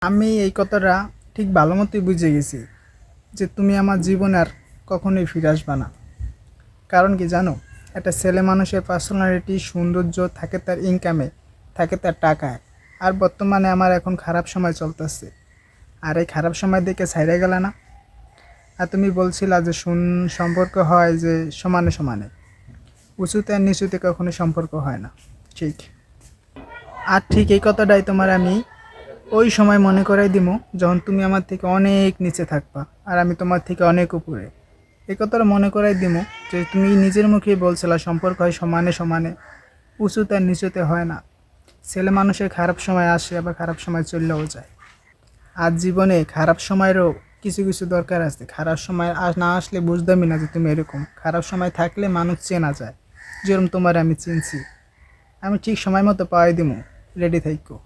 আমি এই কথাটা ঠিক ভালো মতোই বুঝে গেছি যে তুমি আমার জীবনে আর কখনোই ফিরে আসবে না। কারণ কি জানো, একটা ছেলে মানুষের পার্সোনালিটি সৌন্দর্য থাকে তার ইনকামে, থাকে তার টাকায়। আর বর্তমানে আমার এখন খারাপ সময় চলতেছে, আর এই খারাপ সময় দেখে ছাইড়ে গেলে না। আর তুমি বলছিলা যে সম্পর্ক হয় যে সমানে সমানে, উঁচুতে আর নিচুতে কখনো সম্পর্ক হয় না। ঠিক, আর ঠিক এই কথাটাই তোমার আমি ওই সময় মনে করাই দিমু যখন তুমি আমার থেকে অনেক নিচে থাকবা আর আমি তোমার থেকে অনেক উপরে। এই কথাটা মনে করাই দিমু যে তুমি নিজের মুখেই বলছিলা সম্পর্ক হয় সমানে সমানে, উঁচুতে আর নিচুতে হয় না। ছেলে মানুষের খারাপ সময় আসে, আবার খারাপ সময় চললেও যায়। আর জীবনে খারাপ সময়েরও কিছু কিছু দরকার আছে। খারাপ সময় না আসলে বুঝতামই না যে তুমি এরকম। খারাপ সময় থাকলে মানুষ চেনা যায়, যেরকম তোমার আমি চিনছি। আমি ঠিক সময় মতো পাওয়াই দিমু, রেডি থাইকো।